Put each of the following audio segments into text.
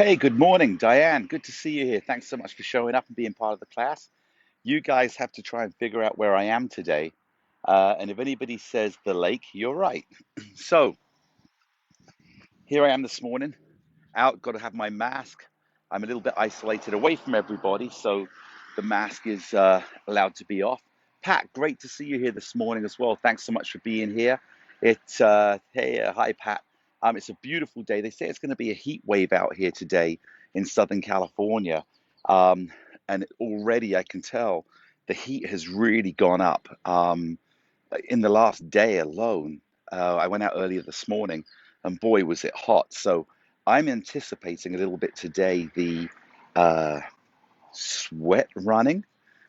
Hey, good morning, Diane. Good to see you here. Thanks so much for showing up and being part of the class. You guys have to try and figure out where I am today. And if anybody says the lake, you're right. So here I am this morning, out, got to have my mask. I'm a little bit isolated away from everybody, so the mask is allowed to be off. Pat, great to see you here this morning as well. Thanks so much for being here. Hi, Pat. It's a beautiful day. They say it's going to be a heat wave out here today in Southern California. Um, and already I can tell the heat has really gone up. In the last day alone, I went out earlier this morning, and boy, was it hot. So I'm anticipating a little bit today the uh, sweat running.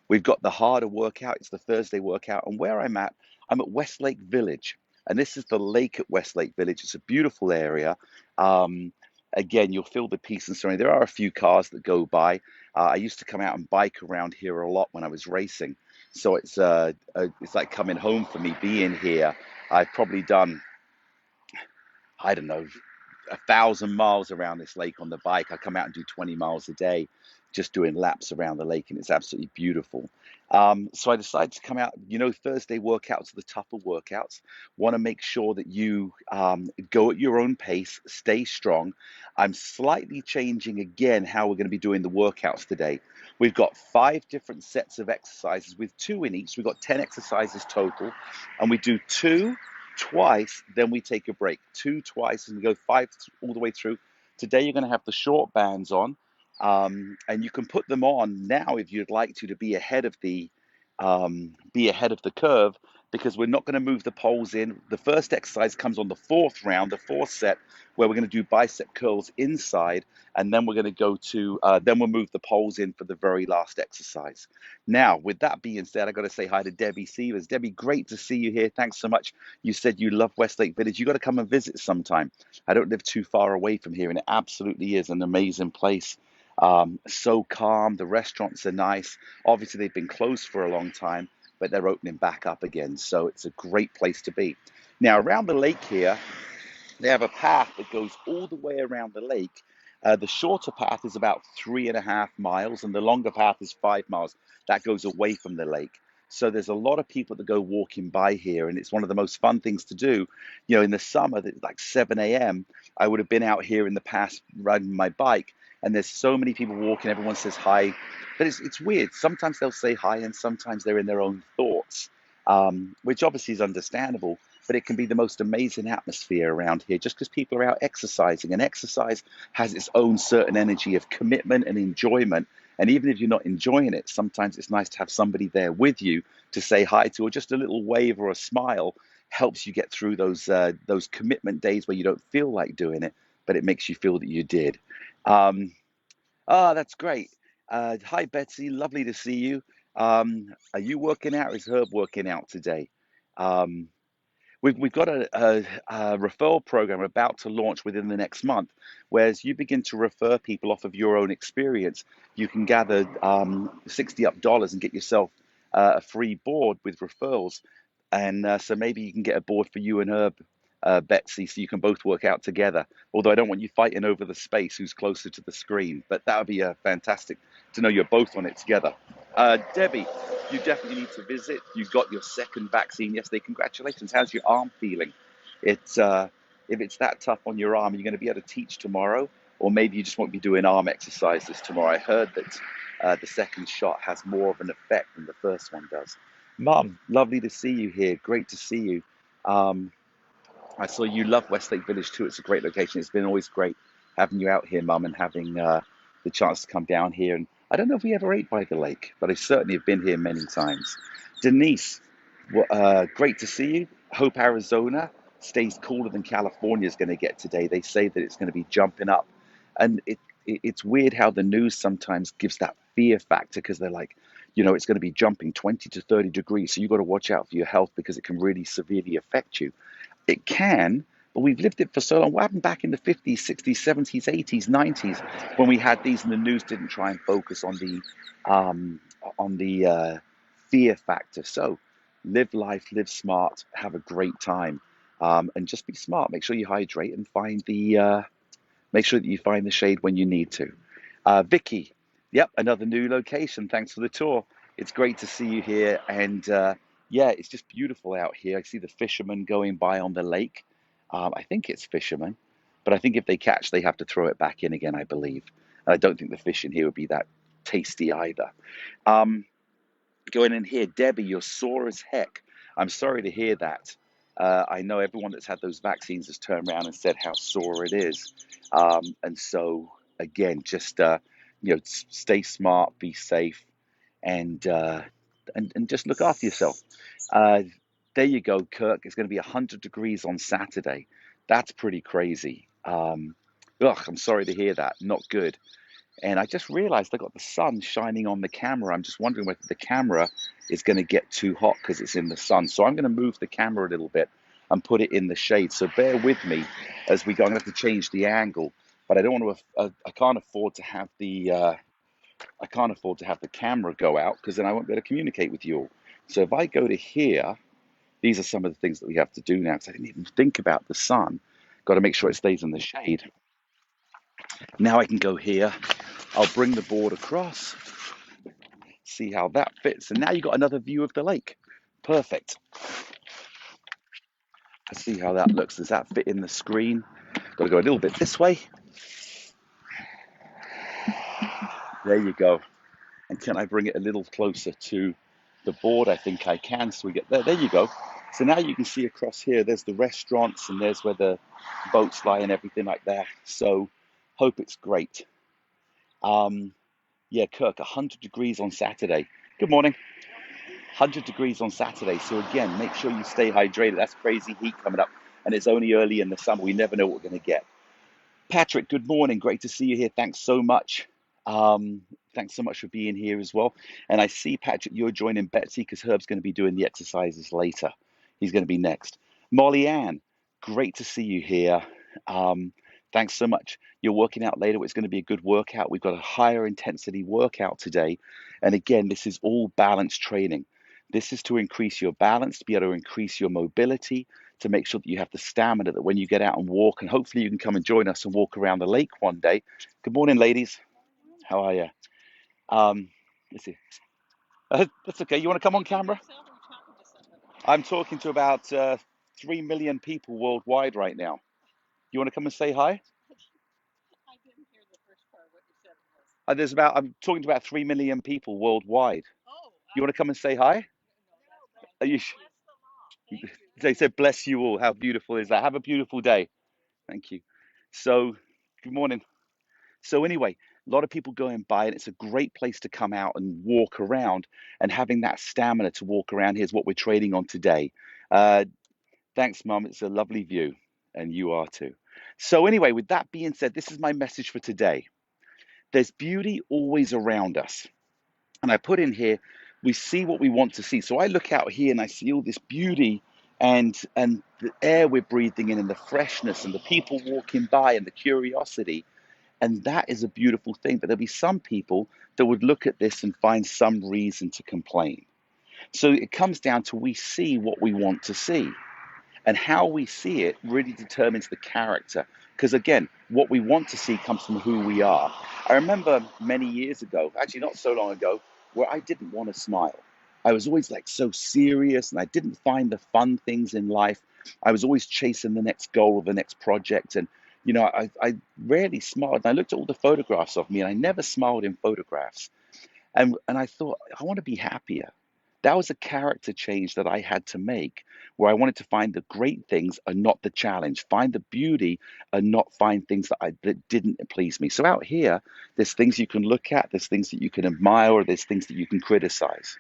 We've got the harder workout. It's the Thursday workout. And where I'm at Westlake Village. And this is the lake at Westlake Village. It's a beautiful area. Um, Again, you'll feel the peace and serenity. There are a few cars that go by. I used to come out and bike around here a lot when I was racing. So it's like coming home for me being here. I've probably done, I don't know, 1,000 miles around this lake on the bike. I come out and do 20 miles a day, just doing laps around the lake, and it's absolutely beautiful. So I decided to come out. Thursday workouts are the tougher workouts. Want to make sure that you go at your own pace, stay strong. I'm slightly changing again how we're going to be doing the workouts today. We've got 5 different sets of exercises with 2 in each. We've got 10 exercises total, and we do 2 twice, then we take a break. 2 twice, and we go 5 all the way through. Today, you're going to have the short bands on, and you can put them on now if you'd like to be ahead of the curve, because we're not going to move the poles in. The first exercise comes on the 4th round, the 4th set, where we're going to do bicep curls inside, and then we're going to go to then we'll move the poles in for the very last exercise. Now, with that being said, I got to say hi to Debbie Severs. Debbie, great to see you here. Thanks so much. You said you love Westlake Village. You got to come and visit sometime. I don't live too far away from here, and it absolutely is an amazing place. So calm. The restaurants are nice. Obviously, they've been closed for a long time, but they're opening back up again. So it's a great place to be. Now, around the lake here, they have a path that goes all the way around the lake. The shorter path is about 3.5 miles, and the longer path is 5 miles. That goes away from the lake. So there's a lot of people that go walking by here, and it's one of the most fun things to do. In the summer, like 7 a.m., I would have been out here in the past riding my bike, and there's so many people walking. Everyone says hi, but it's weird. Sometimes they'll say hi, and sometimes they're in their own thoughts, which obviously is understandable, but it can be the most amazing atmosphere around here just because people are out exercising. And exercise has its own certain energy of commitment and enjoyment. And even if you're not enjoying it, sometimes it's nice to have somebody there with you to say hi to, or just a little wave or a smile helps you get through those commitment days where you don't feel like doing it, but it makes you feel that you did. Um, that's great. Hi, Betsy. Lovely to see you. Are you working out, or is Herb working out today? Um, we've got a referral program about to launch within the next month, whereas you begin to refer people off of your own experience. You can gather $60 and get yourself a free board with referrals. And so maybe you can get a board for you and Herb, Betsy, so you can both work out together. Although I don't want you fighting over the space, who's closer to the screen. But that would be fantastic to know you're both on it together. Debbie, you definitely need to visit. You got your second vaccine yesterday. Congratulations. How's your arm feeling? It's if it's that tough on your arm, you're going to be able to teach tomorrow, or maybe you just won't be doing arm exercises tomorrow. I heard that the second shot has more of an effect than the first one does. Mum, lovely to see you here. Great to see you. Um, I saw you love Westlake Village too. It's a great location. It's been always great having you out here, Mum, and having the chance to come down here. And I don't know if we ever ate by the lake, but I certainly have been here many times. Denise, great to see you. Hope Arizona stays cooler than California is going to get today. They say that it's going to be jumping up, and it's weird how the news sometimes gives that fear factor, because they're like, it's going to be jumping 20 to 30 degrees, so you've got to watch out for your health because it can really severely affect you. It can, but we've lived it for so long. What happened back in the 50s, 60s, 70s, 80s, 90s when we had these and the news didn't try and focus um, on the fear factor? So live life, live smart, have a great time, and just be smart. Make sure you hydrate and Make sure that you find the shade when you need to. Vicky, yep, another new location. Thanks for the tour. It's great to see you here. And yeah, it's just beautiful out here. I see the fishermen going by on the lake. I think it's fishermen, but I think if they catch, they have to throw it back in again, I believe. And I don't think the fish in here would be that tasty either. Um, Going in here, Debbie, you're sore as heck. I'm sorry to hear that. I know everyone that's had those vaccines has turned around and said how sore it is. And so, again, just stay smart, be safe, and and just look after yourself. Uh, there you go, Kirk. It's going to be 100 degrees on Saturday. That's pretty crazy. Ugh, I'm sorry to hear that. Not good. And I just realized I got the sun shining on the camera. I'm just wondering whether the camera is going to get too hot because it's in the sun. So I'm going to move the camera a little bit and put it in the shade. So bear with me as we go. I'm going to have to change the angle, but I don't want to. I can't afford to have I can't afford to have the camera go out because then I won't be able to communicate with you all. So if I go to here, these are some of the things that we have to do now because I didn't even think about the sun. Got to make sure it stays in the shade. Now I can go here. I'll bring the board across, see how that fits. And now you've got another view of the lake. Perfect. Let's see how that looks. Does that fit in the screen? Got to go a little bit this way. There you go. And can I bring it a little closer to the board? I think I can. So we get there. There you go. So now you can see across here, there's the restaurants and there's where the boats lie and everything like that. So hope it's great. Yeah, Kirk, 100 degrees on Saturday. Good morning. 100 degrees on Saturday. So again, make sure you stay hydrated. That's crazy heat coming up, and it's only early in the summer. We never know what we're going to get. Patrick, good morning. Great to see you here. Thanks so much. Thanks so much for being here as well. And I see, Patrick, you're joining Betsy because Herb's going to be doing the exercises later. He's going to be next. Molly Ann, great to see you here. Thanks so much. You're working out later. It's going to be a good workout. We've got a higher intensity workout today. And again, this is all balance training. This is to increase your balance, to be able to increase your mobility, to make sure that you have the stamina that when you get out and walk, and hopefully you can come and join us and walk around the lake one day. Good morning, ladies. How are you? Let's see. That's okay. You want to come on camera? I'm talking to about 3 million people worldwide right now. You want to come and say hi? I'm talking to about 3 million people worldwide. You want to come and say hi? Are you? They said, bless you all. How beautiful is that? Have a beautiful day. Thank you. So, good morning. So anyway, a lot of people going by, and it's a great place to come out and walk around. And having that stamina to walk around here is what we're trading on today. Uh, Thanks, Mum. It's a lovely view, and you are too. So anyway, with that being said, this is my message for today. There's beauty always around us. And I put in here, we see what we want to see. So I look out here and I see all this beauty and the air we're breathing in and the freshness and the people walking by and the curiosity. And that is a beautiful thing. But there'll be some people that would look at this and find some reason to complain. So it comes down to we see what we want to see. And how we see it really determines the character. Because again, what we want to see comes from who we are. I remember many years ago, actually not so long ago, where I didn't want to smile. I was always like so serious and I didn't find the fun things in life. I was always chasing the next goal or the next project. And, I rarely smiled. And I looked at all the photographs of me and I never smiled in photographs. And I thought, I want to be happier. That was a character change that I had to make, where I wanted to find the great things and not the challenge, find the beauty and not find things that didn't please me. So out here, there's things you can look at, there's things that you can admire, or there's things that you can criticize.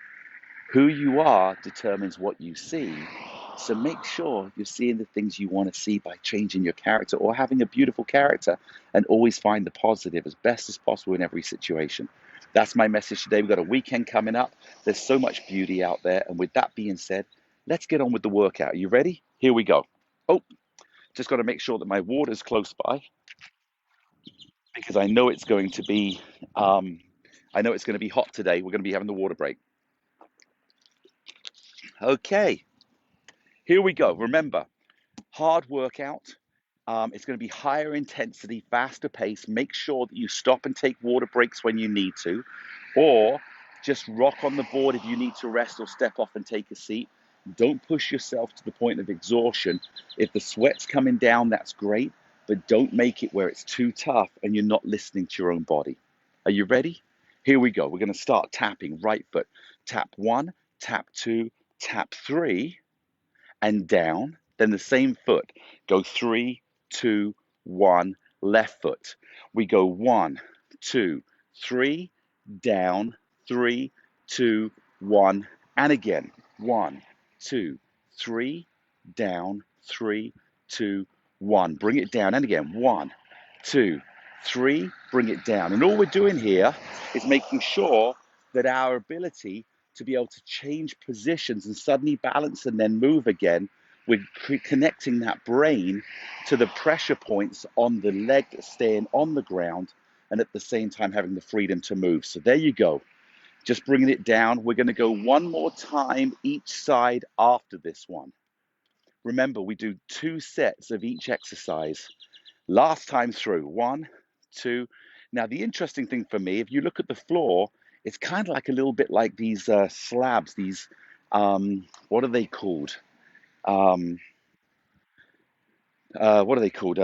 Who you are determines what you see. So make sure you're seeing the things you want to see by changing your character or having a beautiful character, and always find the positive as best as possible in every situation. That's my message today. We've got a weekend coming up. There's so much beauty out there. And with that being said, let's get on with the workout. Are you ready? Here we go. Oh, just got to make sure that my water's close by because I know it's going to be hot today. We're going to be having the water break. Okay, here we go. Remember, hard workout, It's going to be higher intensity, faster pace. Make sure that you stop and take water breaks when you need to, or just rock on the board if you need to rest or step off and take a seat. Don't push yourself to the point of exhaustion. If the sweat's coming down, that's great, but don't make it where it's too tough and you're not listening to your own body. Are you ready? Here we go. We're going to start tapping right foot. Tap one, tap two, tap three, and down. Then the same foot. Go three, two, one, left foot. We go one, two, three, down, three, two, one, and again. One, two, three, down, three, two, one. Bring it down, and again. One, two, three, bring it down. And all we're doing here is making sure that our ability to be able to change positions and suddenly balance and then move again, we're connecting that brain to the pressure points on the leg that's staying on the ground, and at the same time having the freedom to move. So there you go. Just bringing it down. We're going to go one more time each side after this one. Remember, we do 2 sets of each exercise. Last time through, one, two. Now, the interesting thing for me, if you look at the floor, it's kind of like a little bit like these slabs, these, what are they called? Um, what are they called?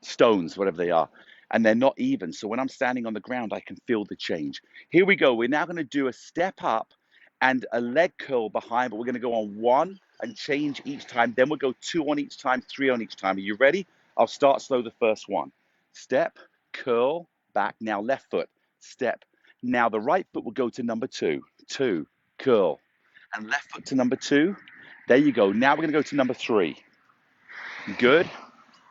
Stones, whatever they are. And they're not even. So when I'm standing on the ground, I can feel the change. Here we go. We're now going to do a step up and a leg curl behind, but we're going to go on one and change each time. Then we'll go 2 on each time, 3 on each time. Are you ready? I'll start slow the first one. Step, curl, back. Now left foot, step. Now the right foot will go to number 2. 2, curl. And left foot to number 2. There you go. Now we're going to go to number 3. Good.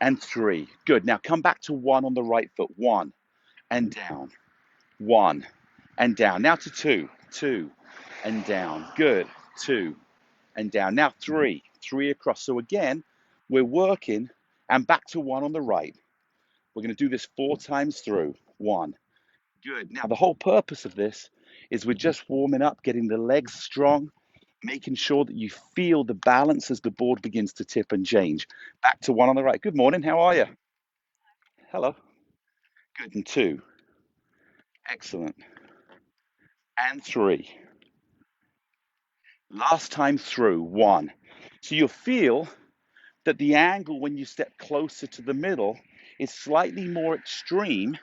And 3. Good. Now come back to 1 on the right foot. 1 and down. 1 and down. Now to 2. 2 and down. Good. 2 and down. Now 3. 3 across. So again, we're working and back to 1 on the right. We're going to do this 4 times through. 1. Good. Now the whole purpose of this is we're just warming up, getting the legs strong, making sure that you feel the balance as the board begins to tip and change. Back to 1 on the right. Good morning. How are you? Hello. Good. And 2. Excellent. And 3. Last time through. 1. So you'll feel that the angle when you step closer to the middle is slightly more extreme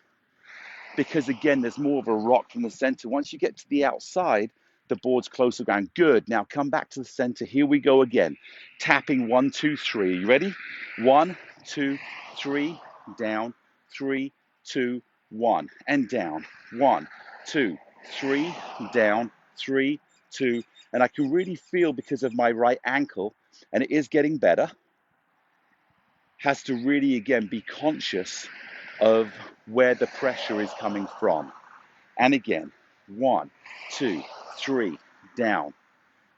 because, again, there's more of a rock from the center. Once you get to the outside, the board's closer down. Good. Now come back to the center. Here we go again. Tapping 1, 2, 3. Are you ready? 1, 2, 3. Down. 3, 2, 1. And down. 1, 2, 3. Down. 3, 2. And I can really feel, because of my right ankle, and it is getting better, has to really, again, be conscious of where the pressure is coming from. And again, 1, 2, 3, down.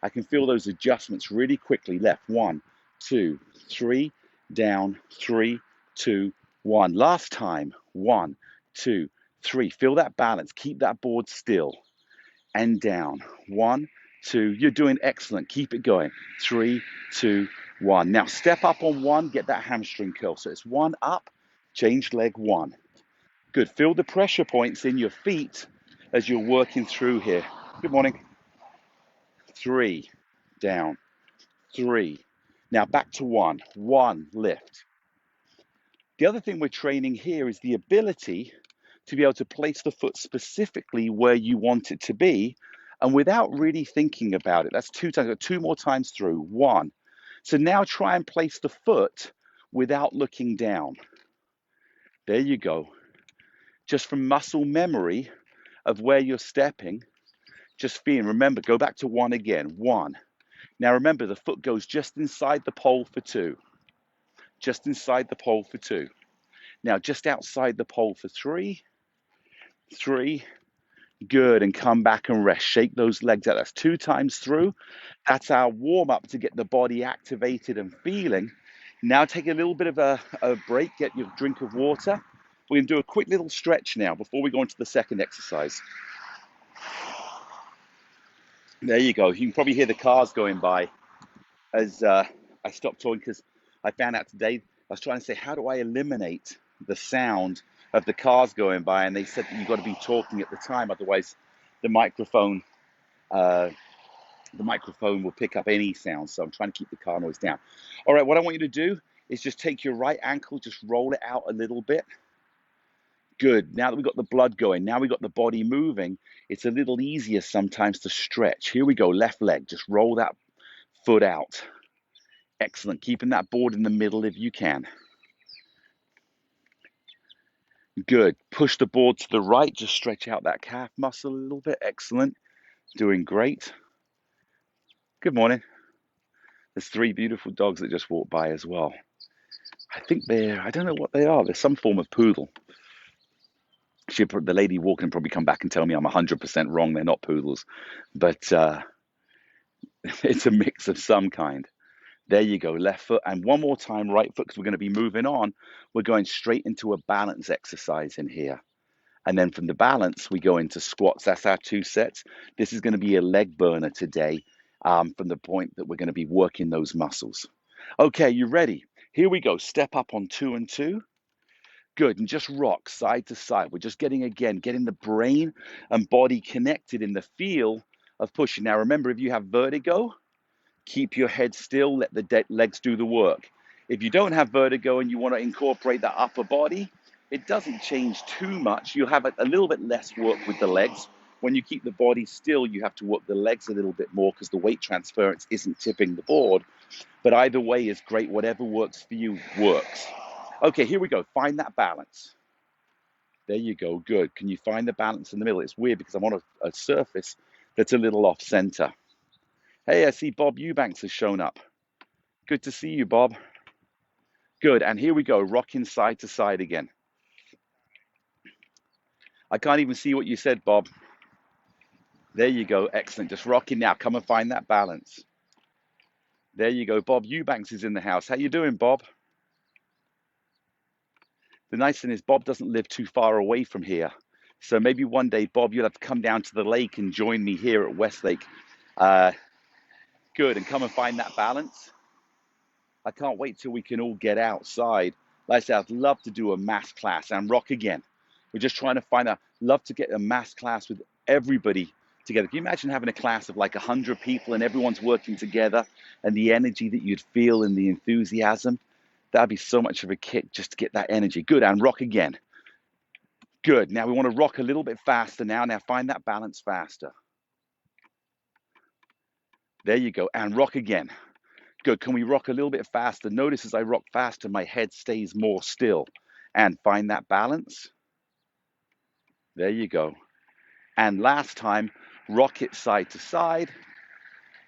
I can feel those adjustments really quickly. Left, 1, 2, 3, down, 3, 2, 1. Last time, 1, 2, 3. Feel that balance. Keep that board still. And down, 1, 2. You're doing excellent. Keep it going. 3, 2, 1. Now step up on 1. Get that hamstring curl. So it's 1 up, change leg 1. Good. Feel the pressure points in your feet as you're working through here. Good morning. 3, down, 3. Now back to 1. 1, lift. The other thing we're training here is the ability to be able to place the foot specifically where you want it to be, and without really thinking about it. That's 2 times. 2 more times through. 1. So now try and place the foot without looking down. There you go. Just from muscle memory of where you're stepping, just feeling. Remember, go back to 1 again. 1. Now remember, the foot goes just inside the pole for 2. Just inside the pole for 2. Now just outside the pole for 3. 3. Good. And come back and rest. Shake those legs out. That's 2 times through. That's our warm up to get the body activated and feeling. Now take a little bit of a break. Get your drink of water. We're going to do a quick little stretch now before we go into the second exercise. There you go. You can probably hear the cars going by as I stopped talking, because I found out today I was trying to say, how do I eliminate the sound of the cars going by? And they said that you've got to be talking at the time, otherwise the microphone uh, will pick up any sound. So I'm trying to keep the car noise down. All right, what I want you to do is just take your right ankle, just roll it out a little bit. Good. Now that we've got the blood going, now we've got the body moving, it's a little easier sometimes to stretch. Here we go, left leg, just roll that foot out. Excellent. Keeping that board in the middle if you can. Good. Push the board to the right, just stretch out that calf muscle a little bit. Excellent. Doing great. Good morning. There's 3 beautiful dogs that just walked by as well. I think I don't know what they are. They're some form of poodle. The lady walking probably come back and tell me I'm 100% wrong. They're not poodles, but it's a mix of some kind. There you go, left foot. And one more time, right foot, because we're going to be moving on. We're going straight into a balance exercise in here. And then from the balance, we go into squats. That's our 2 sets. This is going to be a leg burner today from the point that we're going to be working those muscles. Okay, you ready? Here we go. Step up on 2 and 2. Good. And just rock side to side. We're just getting the brain and body connected in the feel of pushing. Now, remember, if you have vertigo, keep your head still, let the legs do the work. If you don't have vertigo and you want to incorporate the upper body, it doesn't change too much. You'll have a little bit less work with the legs. When you keep the body still, you have to work the legs a little bit more because the weight transference isn't tipping the board. But either way is great. Whatever works for you works. Okay, here we go. Find that balance. There you go. Good. Can you find the balance in the middle? It's weird because I'm on a surface that's a little off center. Hey, I see Bob Eubanks has shown up. Good to see you, Bob. Good. And here we go. Rocking side to side again. I can't even see what you said, Bob. There you go. Excellent. Just rocking now. Come and find that balance. There you go. Bob Eubanks is in the house. How you doing, Bob? The nice thing is Bob doesn't live too far away from here. So maybe one day, Bob, you'll have to come down to the lake and join me here at Westlake. Good. And come and find that balance. I can't wait till we can all get outside. Like I said, I'd love to do a mass class and rock again. We're just trying to love to get a mass class with everybody together. Can you imagine having a class of like 100 people and everyone's working together and the energy that you'd feel and the enthusiasm? That'd be so much of a kick just to get that energy. Good, and rock again. Good, now we want to rock a little bit faster now. Now find that balance faster. There you go, and rock again. Good, can we rock a little bit faster? Notice as I rock faster, my head stays more still. And find that balance. There you go. And last time, rock it side to side.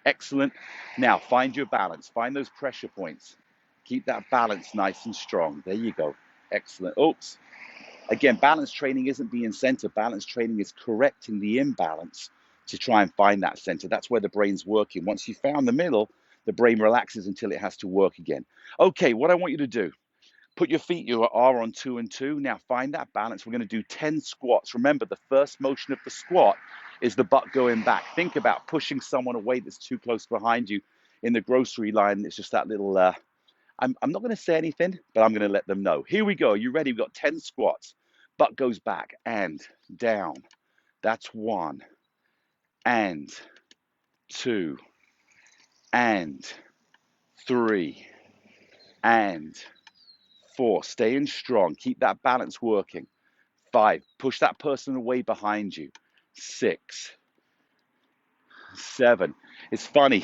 Excellent. Now find your balance. Find those pressure points. Keep that balance nice and strong. There you go. Excellent. Oops. Again, balance training isn't being center. Balance training is correcting the imbalance to try and find that center. That's where the brain's working. Once you found the middle, the brain relaxes until it has to work again. Okay, what I want you to do, put your feet, you are on 2 and 2. Now find that balance. We're going to do 10 squats. Remember, the first motion of the squat is the butt going back. Think about pushing someone away that's too close behind you in the grocery line. It's just that little, I'm not going to say anything, but I'm going to let them know. Here we go. Are you ready? We've got 10 squats. Butt goes back and down. That's 1 and 2 and 3 and 4. Staying strong. Keep that balance working. 5. Push that person away behind you. 6, 7. It's funny.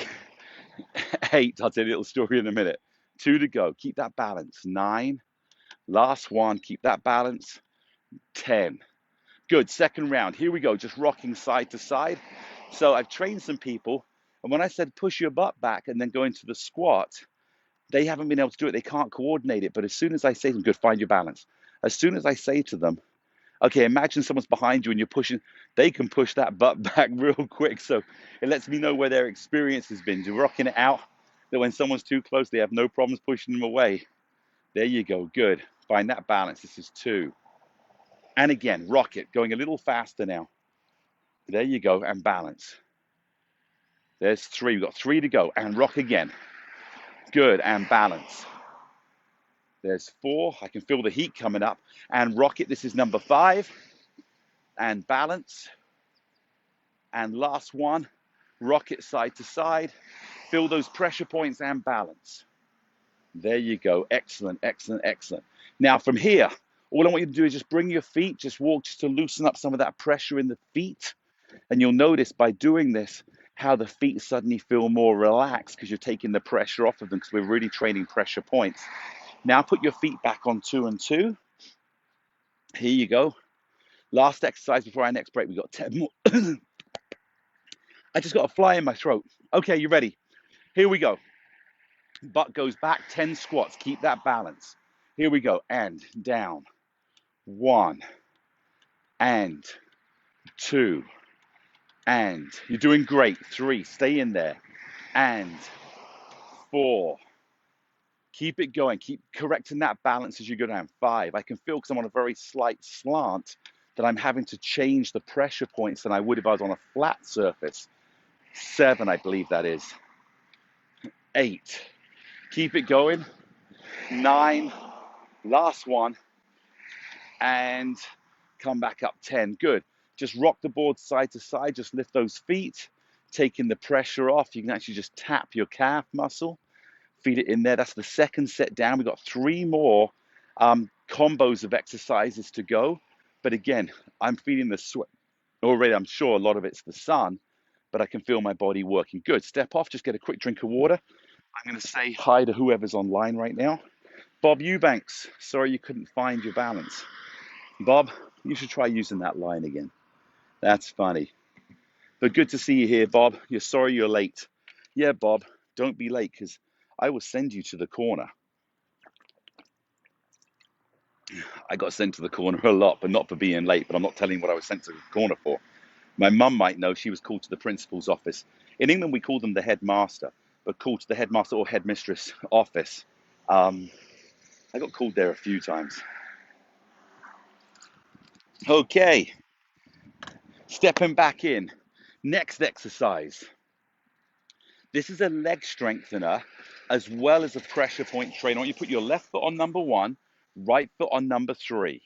8. I'll tell you a little story in a minute. 2 to go. Keep that balance. 9. Last 1. Keep that balance. 10. Good. Second round. Here we go. Just rocking side to side. So I've trained some people, and when I said push your butt back and then go into the squat, they haven't been able to do it. They can't coordinate it. But as soon as I say to them, good, find your balance. As soon as I say to them, okay, imagine someone's behind you and you're pushing, they can push that butt back real quick. So it lets me know where their experience has been. You're rocking it out that when someone's too close, they have no problems pushing them away. There you go. Good. Find that balance. This is 2. And again, rock it. Going a little faster now. There you go. And balance. There's 3. We've got 3 to go. And rock again. Good. And balance. There's 4. I can feel the heat coming up. And rock it. This is number 5. And balance. And last one. Rock it side to side. Feel those pressure points and balance. There you go. Excellent, excellent, excellent. Now from here, all I want you to do is just bring your feet, just walk, just to loosen up some of that pressure in the feet. And you'll notice by doing this, how the feet suddenly feel more relaxed because you're taking the pressure off of them because we're really training pressure points. Now put your feet back on 2 and 2. Here you go. Last exercise before our next break. We've got 10 more. I just got a fly in my throat. Okay, you ready? Here we go. Butt goes back, 10 squats. Keep that balance. Here we go. And down. 1 and 2. And you're doing great. 3. Stay in there. And 4. Keep it going. Keep correcting that balance as you go down. 5. I can feel, because I'm on a very slight slant, that I'm having to change the pressure points than I would if I was on a flat surface. 7, I believe that is. 8. Keep it going. 9. Last one. And come back up. 10. Good. Just rock the board side to side. Just lift those feet. Taking the pressure off. You can actually just tap your calf muscle. Feed it in there. That's the second set down. We've got 3 more combos of exercises to go. But again, I'm feeling the sweat already. I'm sure a lot of it's the sun, but I can feel my body working. Good. Step off. Just get a quick drink of water. I'm going to say hi to whoever's online right now. Bob Eubanks, sorry you couldn't find your balance. Bob, you should try using that line again. That's funny. But good to see you here, Bob. You're sorry you're late. Yeah, Bob, don't be late because I will send you to the corner. I got sent to the corner a lot, but not for being late, but I'm not telling you what I was sent to the corner for. My mum might know. She was called to the principal's office. In England, we call them the headmaster, but called to the headmaster or headmistress office. I got called there a few times. Okay, stepping back in. Next exercise. This is a leg strengthener as well as a pressure point trainer. I want you to put your left foot on number 1, right foot on number 3.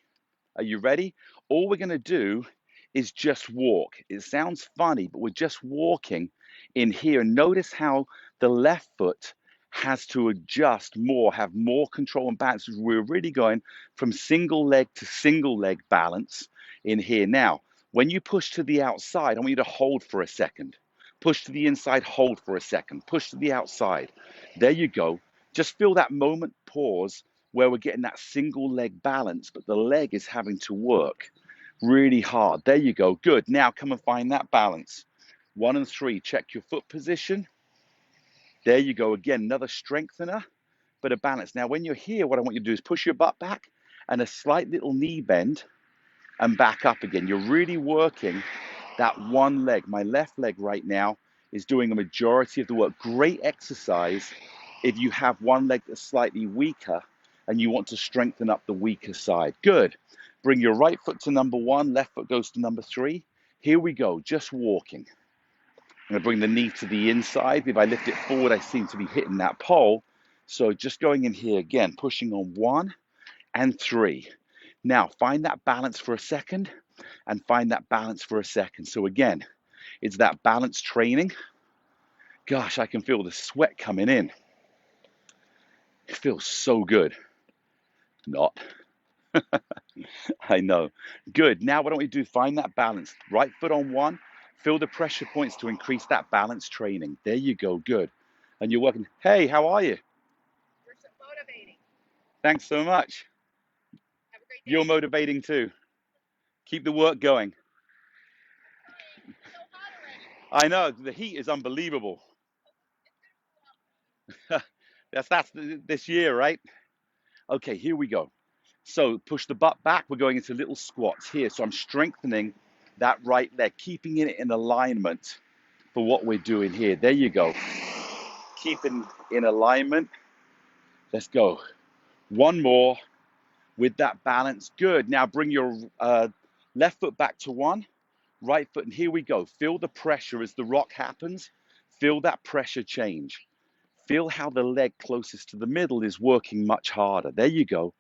Are you ready? All we're going to do is just walk. It sounds funny, but we're just walking in here. Notice how the left foot has to adjust more, have more control and balance. We're really going from single leg to single leg balance in here. Now, when you push to the outside, I want you to hold for a second. Push to the inside, hold for a second. Push to the outside. There you go. Just feel that moment pause where we're getting that single leg balance, but the leg is having to work really hard. There you go. Good. Now come and find that balance. 1 and 3. Check your foot position. There you go. Again, another strengthener, but a balance. Now, when you're here, what I want you to do is push your butt back and a slight little knee bend and back up again. You're really working that one leg. My left leg right now is doing a majority of the work. Great exercise if you have one leg that's slightly weaker and you want to strengthen up the weaker side. Good. Bring your right foot to number 1, left foot goes to number 3. Here we go, just walking. I'm going to bring the knee to the inside. If I lift it forward, I seem to be hitting that pole. So just going in here again, pushing on 1 and 3. Now, find that balance for a second and find that balance for a second. So again, it's that balance training. Gosh, I can feel the sweat coming in. It feels so good. Not. I know. Good. Now, what don't we do? Find that balance. Right foot on 1. Feel the pressure points to increase that balance training. There you go. Good. And you're working. Hey, how are you? You're so motivating. Thanks so much. Have a great day. You're motivating too. Keep the work going. Hey, it's so hot already. I know. The heat is unbelievable. That's this year, right? Okay, here we go. So push the butt back. We're going into little squats here. So I'm strengthening that right leg, keeping it in alignment for what we're doing here. There you go. Keeping in alignment. Let's go. One more with that balance. Good. Now bring your left foot back to 1, right foot, and here we go. Feel the pressure as the rock happens. Feel that pressure change. Feel how the leg closest to the middle is working much harder. There you go.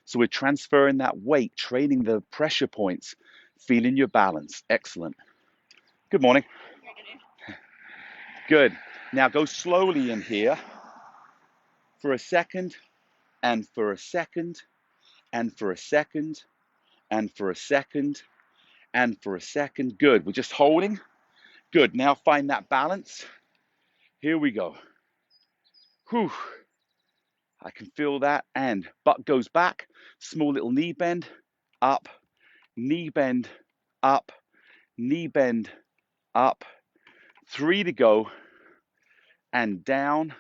So we're transferring that weight, training the pressure points, feeling your balance. Excellent. Good morning. Good. Now go slowly in here for a second, and for a second, and for a second, and for a second, and for a second. Good. We're just holding. Good. Now find that balance. Here we go. Whew. I can feel that. And butt goes back. Small little knee bend. Up. Knee bend. Up. Knee bend. Up. 3 to go. And down.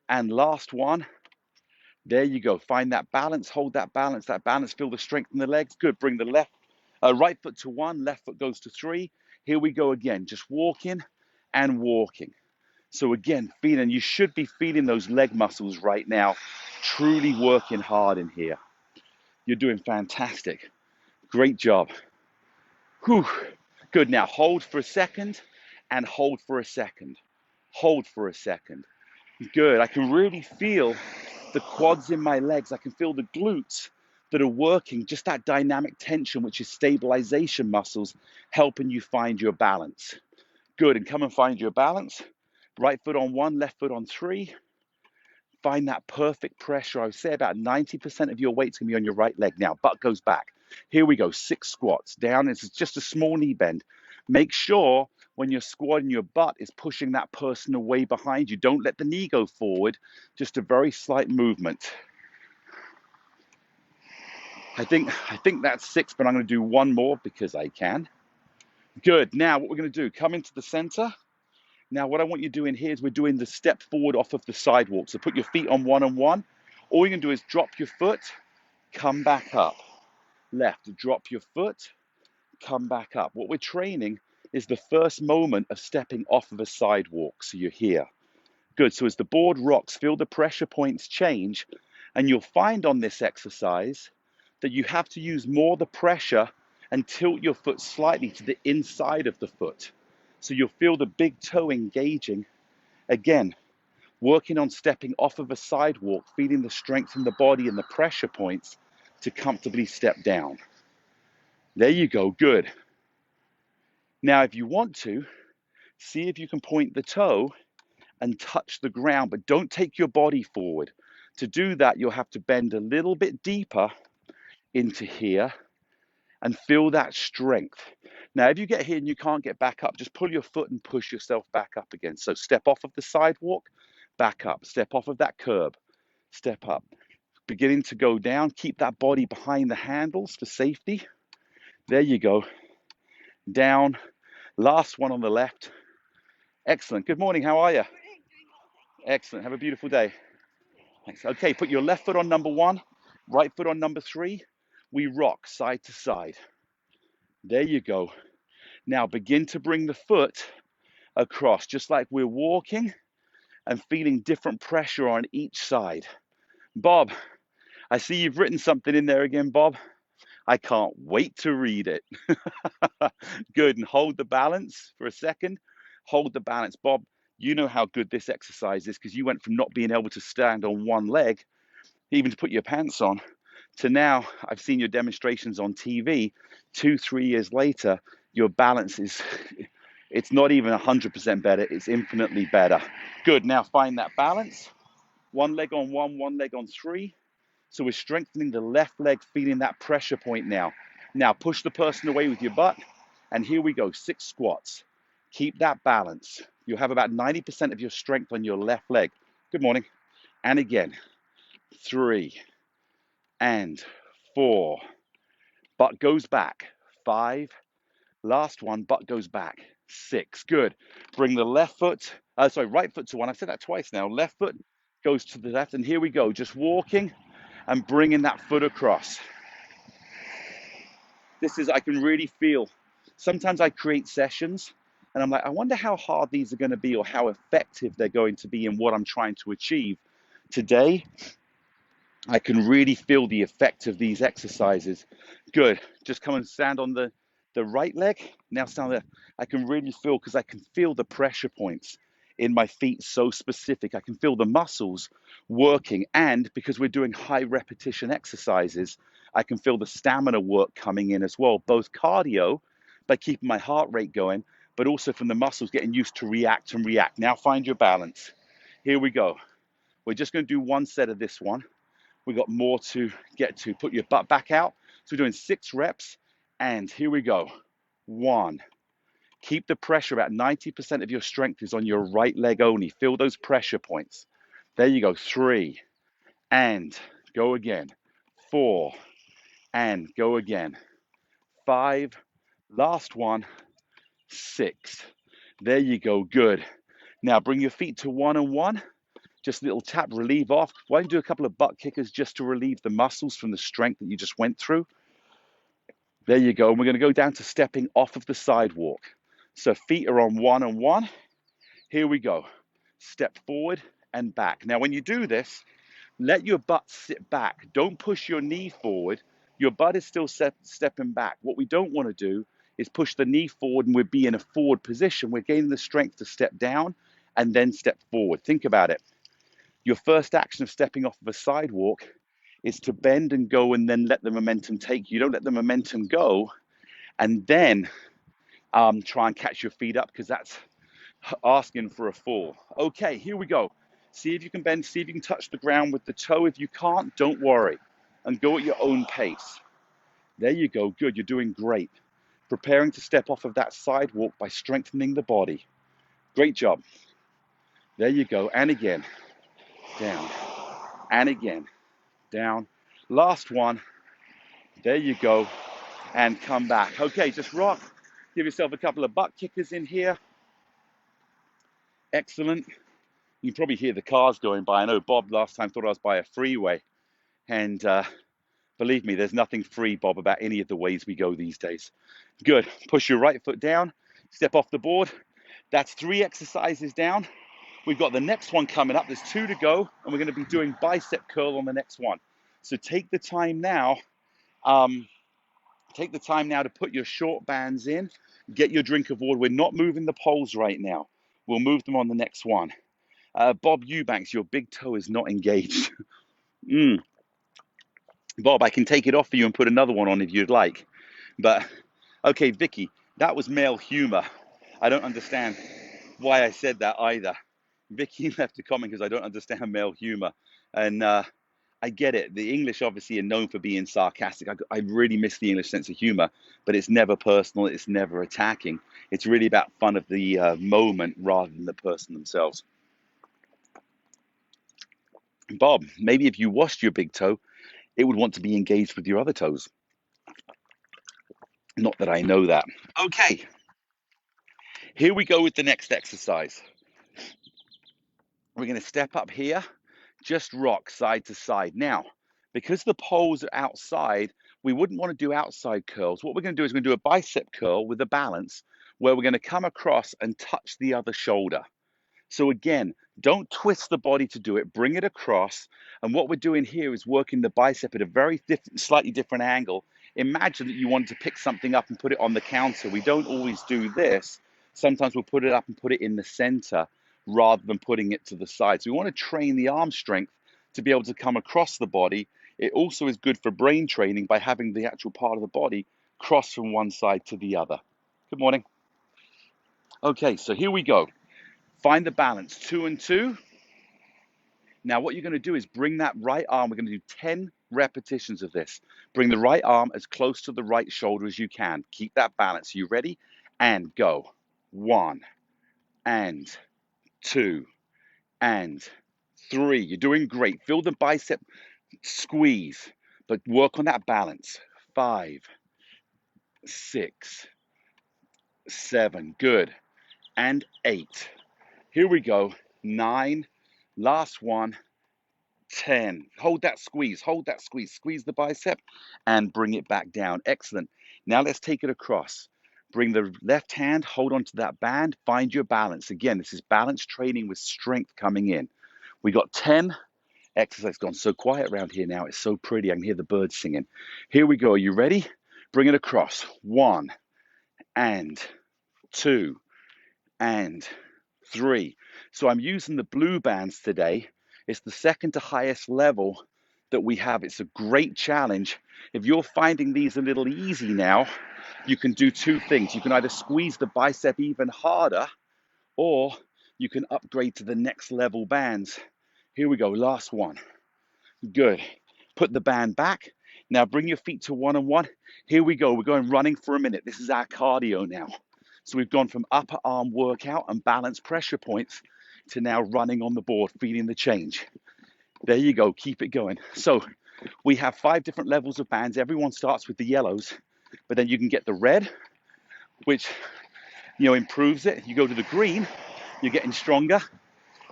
And last one. There you go. Find that balance. Hold that balance. That balance. Feel the strength in the legs. Good. Bring the right foot to 1. Left foot goes to 3. Here we go again. Just walking and walking. So again, feeling, you should be feeling those leg muscles right now, truly working hard in here. You're doing fantastic. Great job. Whew. Good. Now hold for a second and hold for a second. Hold for a second. Good. I can really feel the quads in my legs. I can feel the glutes that are working, just that dynamic tension, which is stabilization muscles, helping you find your balance. Good. And come and find your balance. Right foot on 1, left foot on 3. Find that perfect pressure. I would say about 90% of your weight's gonna be on your right leg. Now, butt goes back. Here we go, 6 squats. Down, it's just a small knee bend. Make sure when you're squatting, your butt is pushing that person away behind you. Don't let the knee go forward, just a very slight movement. I think that's 6, but I'm gonna do one more because I can. Good, now what we're gonna do, come into the center. Now, what I want you doing here is we're doing the step forward off of the sidewalk. So put your feet on 1 and 1. All you can do is drop your foot, come back up. Left, drop your foot, come back up. What we're training is the first moment of stepping off of a sidewalk. So you're here. Good. So as the board rocks, feel the pressure points change. And you'll find on this exercise that you have to use more the pressure and tilt your foot slightly to the inside of the foot. So you'll feel the big toe engaging. Again, working on stepping off of a sidewalk, feeling the strength in the body and the pressure points to comfortably step down. There you go, good. Now, if you want to, see if you can point the toe and touch the ground, but don't take your body forward. To do that, you'll have to bend a little bit deeper into here and feel that strength. Now, if you get here and you can't get back up, just pull your foot and push yourself back up again. So step off of the sidewalk, back up. Step off of that curb, step up. Beginning to go down, keep that body behind the handles for safety. There you go. Down. Last one on the left. Excellent. Good morning. How are you? Excellent. Have a beautiful day. Thanks. Okay, put your left foot on number 1, right foot on number 3. We rock side to side. There you go. Now begin to bring the foot across, just like we're walking and feeling different pressure on each side. Bob, I see you've written something in there again, Bob. I can't wait to read it. Good, and hold the balance for a second. Hold the balance. Bob, you know how good this exercise is because you went from not being able to stand on one leg, even to put your pants on, to now I've seen your demonstrations on TV. 2-3 years later, your balance is, it's not even 100% better, it's infinitely better. Good, now find that balance. 1 leg on 1, 1 leg on 3. So we're strengthening the left leg, feeling that pressure point now. Now push the person away with your butt. And here we go, 6 squats. Keep that balance. You'll have about 90% of your strength on your left leg. Good morning. And again, 3 and 4. Butt goes back. 5. Last one, butt goes back. 6. Good. Bring the right foot to 1. I've said that twice now. Left foot goes to the left. And here we go, just walking and bringing that foot across. I can really feel, sometimes I create sessions and I'm like, I wonder how hard these are going to be or how effective they're going to be in what I'm trying to achieve. Today, I can really feel the effect of these exercises. Good. Just come and stand on the right leg. Now stand there. I can really feel, because I can feel the pressure points in my feet so specific. I can feel the muscles working. And because we're doing high repetition exercises, I can feel the stamina work coming in as well, both cardio by keeping my heart rate going, but also from the muscles getting used to react and react. Now find your balance. Here we go. We're just going to do one set of this one. We got more to get to. Put your butt back out. So we're doing 6 reps. And here we go. 1. Keep the pressure at 90% of your strength is on your right leg only. Feel those pressure points. There you go. 3. And go again. 4. And go again. 5. Last one. 6. There you go. Good. Now bring your feet to 1 and 1. Just a little tap, relieve off. Why don't you do a couple of butt kickers just to relieve the muscles from the strength that you just went through? There you go. And we're going to go down to stepping off of the sidewalk. So feet are on 1 and 1. Here we go. Step forward and back. Now, when you do this, let your butt sit back. Don't push your knee forward. Your butt is still stepping back. What we don't want to do is push the knee forward and we'd be in a forward position. We're gaining the strength to step down and then step forward. Think about it. Your first action of stepping off of a sidewalk is to bend and go and then let the momentum take you. You don't let the momentum go and then try and catch your feet up, because that's asking for a fall. Okay, here we go. See if you can bend, see if you can touch the ground with the toe. If you can't, don't worry and go at your own pace. There you go. Good. You're doing great. Preparing to step off of that sidewalk by strengthening the body. Great job. There you go. And again, down. And again, down. Last one. There you go. And come back. Okay, just rock. Give yourself a couple of butt kickers in here. Excellent. You can probably hear the cars going by. I know Bob last time thought I was by a freeway. And believe me, there's nothing free, Bob, about any of the ways we go these days. Good. Push your right foot down. Step off the board. That's 3 exercises down. We've got the next one coming up. There's 2 to go. And we're going to be doing bicep curl on the next one. So take the time now. Take the time now to put your short bands in. Get your drink of water. We're not moving the poles right now. We'll move them on the next one. Bob Eubanks, your big toe is not engaged. Bob, I can take it off for you and put another one on if you'd like. But, okay, Vicky, that was male humor. I don't understand why I said that either. Vicky left a comment because I don't understand male humor. And I get it. The English obviously are known for being sarcastic. I really miss the English sense of humor, but it's never personal. It's never attacking. It's really about fun of the moment rather than the person themselves. Bob, maybe if you washed your big toe, it would want to be engaged with your other toes. Not that I know that. Okay, here we go with the next exercise. We're going to step up here, just rock side to side. Now, because the poles are outside, we wouldn't want to do outside curls. What we're going to do is we're going to do a bicep curl with a balance where we're going to come across and touch the other shoulder. So again, don't twist the body to do it, bring it across. And what we're doing here is working the bicep at a very slightly different angle. Imagine that you wanted to pick something up and put it on the counter. We don't always do this. Sometimes we'll put it up and put it in the center rather than putting it to the side. So we want to train the arm strength to be able to come across the body. It also is good for brain training by having the actual part of the body cross from one side to the other. Good morning. Okay, so here we go. Find the balance, 2 and 2. Now what you're going to do is bring that right arm. We're going to do 10 repetitions of this. Bring the right arm as close to the right shoulder as you can. Keep that balance. Are you ready? And go. 1 and 2 and 3. You're doing great. Feel the bicep squeeze, but work on that balance. 5, 6, 7. Good. And 8. Here we go. 9. Last one. 10. Hold that squeeze. Hold that squeeze. Squeeze the bicep and bring it back down. Excellent. Now let's take it across. Bring the left hand, hold on to that band, find your balance. Again, this is balance training with strength coming in. We got 10. Exercise gone so quiet around here now. It's so pretty. I can hear the birds singing. Here we go. Are you ready? Bring it across. 1 and 2 and 3. So I'm using the blue bands today. It's the second to highest level that we have. It's a great challenge. If you're finding these a little easy now, you can do two things. You can either squeeze the bicep even harder, or you can upgrade to the next level bands. Here we go, last one. Good. Put the band back. Now bring your feet to one-on-one. Here we go. We're going running for a minute. This is our cardio now. So we've gone from upper arm workout and balance pressure points to now running on the board, feeling the change. There you go. Keep it going. So we have 5 different levels of bands. Everyone starts with the yellows, but then you can get the red, which improves it. You go to the green, you're getting stronger.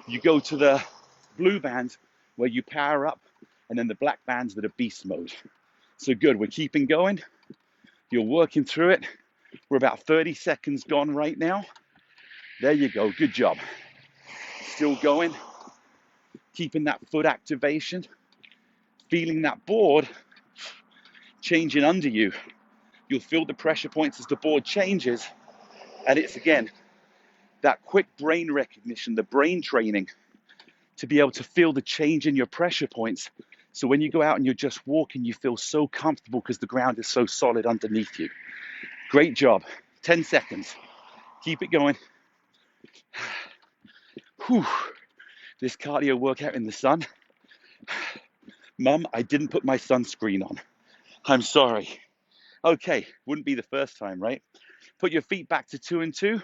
You go to the blue bands where you power up, and then the black bands that are beast mode. So good, we're keeping going. You're working through it. We're about 30 seconds gone right now. There you go, good job. Still going, keeping that foot activation, feeling that board changing under you. You'll feel the pressure points as the board changes. And it's, again, that quick brain recognition, the brain training to be able to feel the change in your pressure points. So when you go out and you're just walking, you feel so comfortable because the ground is so solid underneath you. Great job. 10 seconds. Keep it going. Whew. This cardio workout in the sun. Mum, I didn't put my sunscreen on. I'm sorry. Okay, wouldn't be the first time, right? Put your feet back to 2 and 2.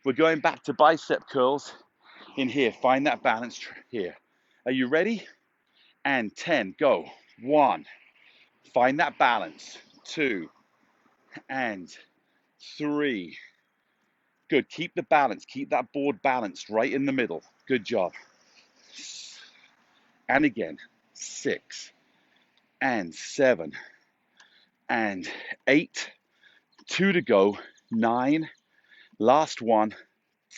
We're going back to bicep curls in here. Find that balance here. Are you ready? And 10, go. 1, find that balance. 2, and 3. Good, keep the balance. Keep that board balanced right in the middle. Good job. And again, 6, and 7, and 8. 2 to go. 9, last one.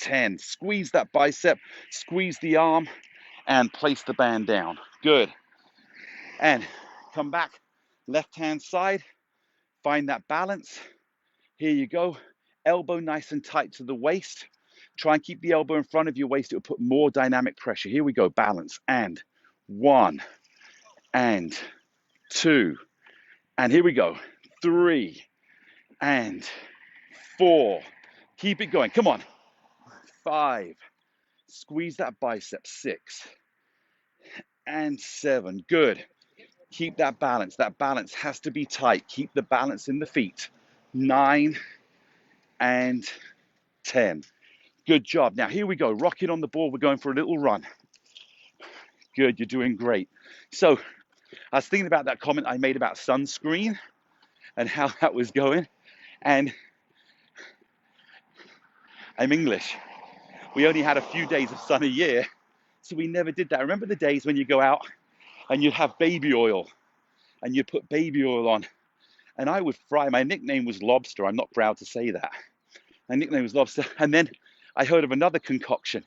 10. Squeeze that bicep, squeeze the arm, and place the band down. Good. And come back, left-hand side, find that balance. Here you go. Elbow nice and tight to the waist. Try and keep the elbow in front of your waist. It will put more dynamic pressure. Here we go, balance. And 1, and 2, and here we go. 3, and 4. Keep it going. Come on. 5. Squeeze that bicep. 6, and 7. Good. Keep that balance. That balance has to be tight. Keep the balance in the feet. 9, and 10. Good job. Now here we go. Rock it on the board. We're going for a little run. Good. You're doing great. So I was thinking about that comment I made about sunscreen and how that was going. And I'm English. We only had a few days of sun a year, so we never did that. Remember the days when you go out and you'd have baby oil and you'd put baby oil on, and I would fry. My nickname was Lobster. I'm not proud to say that. My nickname was Lobster. And then I heard of another concoction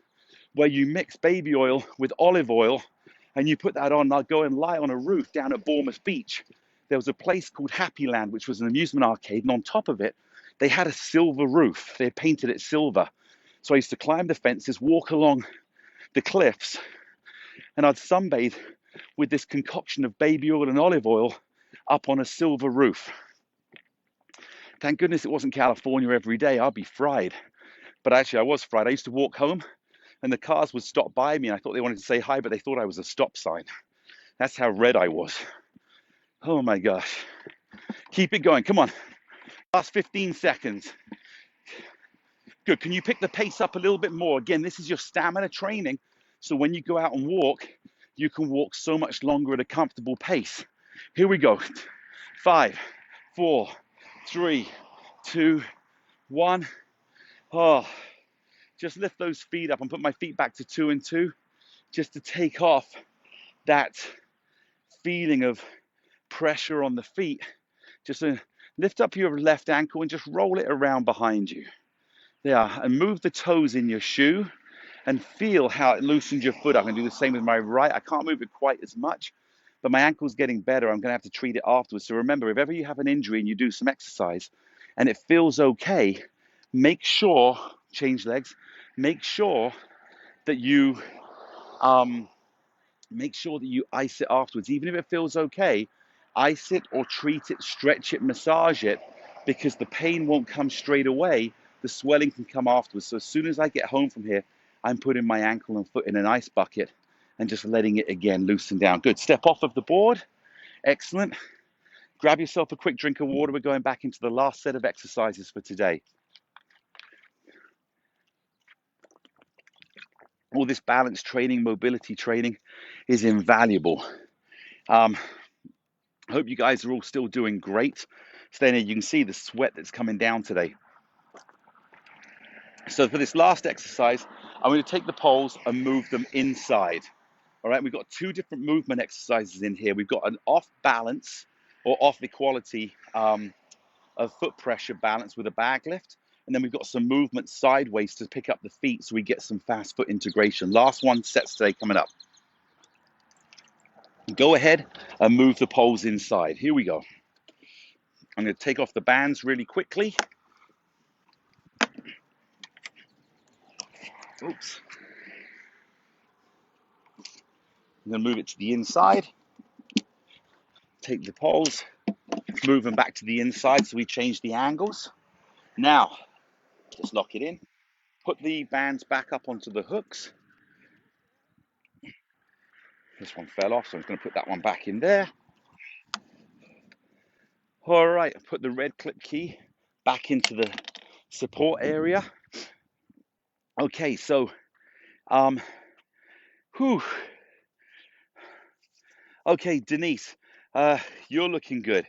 where you mix baby oil with olive oil and you put that on. I'll go and lie on a roof down at Bournemouth Beach. There was a place called Happy Land, which was an amusement arcade, and on top of it, they had a silver roof. They had painted it silver. So I used to climb the fences, walk along the cliffs, and I'd sunbathe with this concoction of baby oil and olive oil up on a silver roof. Thank goodness it wasn't California every day. I'd be fried. But actually, I was fried. I used to walk home, and the cars would stop by me, and I thought they wanted to say hi, but they thought I was a stop sign. That's how red I was. Oh my gosh. Keep it going. Come on. Last 15 seconds. Good. Can you pick the pace up a little bit more? Again, this is your stamina training. So when you go out and walk, you can walk so much longer at a comfortable pace. Here we go. 5, 4, 3, 2, 1. Oh, just lift those feet up and put my feet back to 2 and 2, just to take off that feeling of pressure on the feet. Just lift up your left ankle and just roll it around behind you. There, and move the toes in your shoe and feel how it loosens your foot up. I'm going to do the same with my right. I can't move it quite as much, but my ankle's getting better. I'm going to have to treat it afterwards. So remember, if ever you have an injury and you do some exercise and it feels okay, make sure, change legs, make sure that you ice it afterwards. Even if it feels okay, ice it or treat it, stretch it, massage it, because the pain won't come straight away. The swelling can come afterwards. So as soon as I get home from here, I'm putting my ankle and foot in an ice bucket and just letting it again loosen down. Good. Step off of the board. Excellent. Grab yourself a quick drink of water. We're going back into the last set of exercises for today. All this balance training, mobility training is invaluable. I hope you guys are all still doing great. Staying here, you can see the sweat that's coming down today. So for this last exercise, I'm going to take the poles and move them inside. All right, we've got two different movement exercises in here. We've got an off balance or off equality of foot pressure balance with a bag lift. And then we've got some movement sideways to pick up the feet so we get some fast foot integration. Last one sets today coming up. Go ahead and move the poles inside. Here we go. I'm going to take off the bands really quickly. Oops. I'm going to move it to the inside. Take the poles, move them back to the inside so we change the angles. Now, just lock it in. Put the bands back up onto the hooks. This one fell off, so I'm just going to put that one back in there. All right, put the red clip key back into the support area. Okay, so, okay, Denise, you're looking good.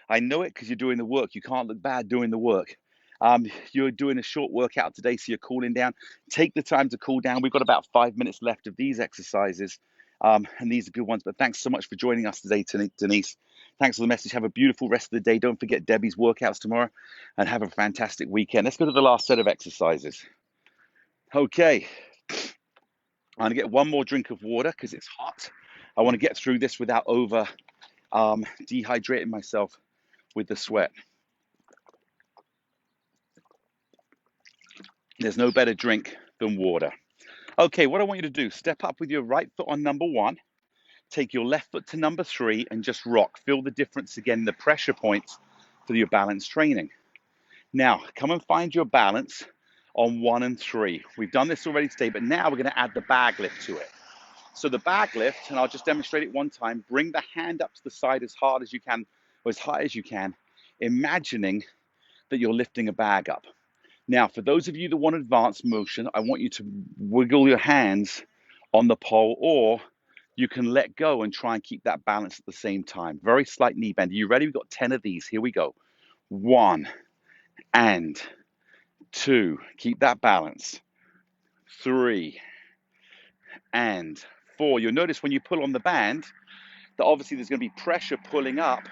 I know it because you're doing the work. You can't look bad doing the work. You're doing a short workout today, so you're cooling down. Take the time to cool down. We've got about 5 minutes left of these exercises, and these are good ones. But thanks so much for joining us today, Denise. Thanks for the message. Have a beautiful rest of the day. Don't forget Debbie's workouts tomorrow, and have a fantastic weekend. Let's go to the last set of exercises. Okay. I'm going to get one more drink of water because it's hot. I want to get through this without over dehydrating myself with the sweat. There's no better drink than water. Okay, what I want you to do, step up with your right foot on number 1, take your left foot to number 3 and just rock. Feel the difference again, the pressure points for your balance training. Now, come and find your balance on 1 and 3. We've done this already today, but now we're going to add the bag lift to it. So the bag lift, and I'll just demonstrate it one time, bring the hand up to the side as hard as you can, or as high as you can, imagining that you're lifting a bag up. Now, for those of you that want advanced motion, I want you to wiggle your hands on the pole, or you can let go and try and keep that balance at the same time. Very slight knee bend. Are you ready? We've got 10 of these. Here we go. 1 and 2. Keep that balance. 3 and 4. You'll notice when you pull on the band that obviously there's going to be pressure pulling up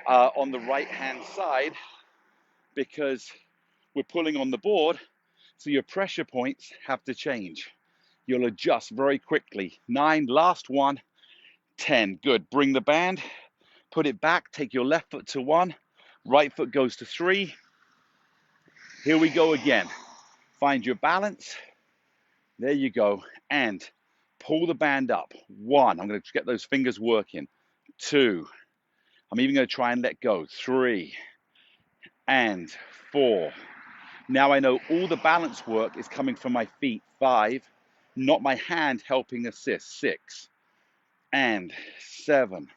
on the right hand side because we're pulling on the board, so your pressure points have to change. You'll adjust very quickly. 9, last one, 10. Good. Bring the band, put it back, take your left foot to 1, right foot goes to 3. Here we go again. Find your balance. There you go. And pull the band up. 1, I'm going to get those fingers working. 2, I'm even going to try and let go. 3 and 4. Now I know all the balance work is coming from my feet. 5, not my hand helping assist. 6 and 7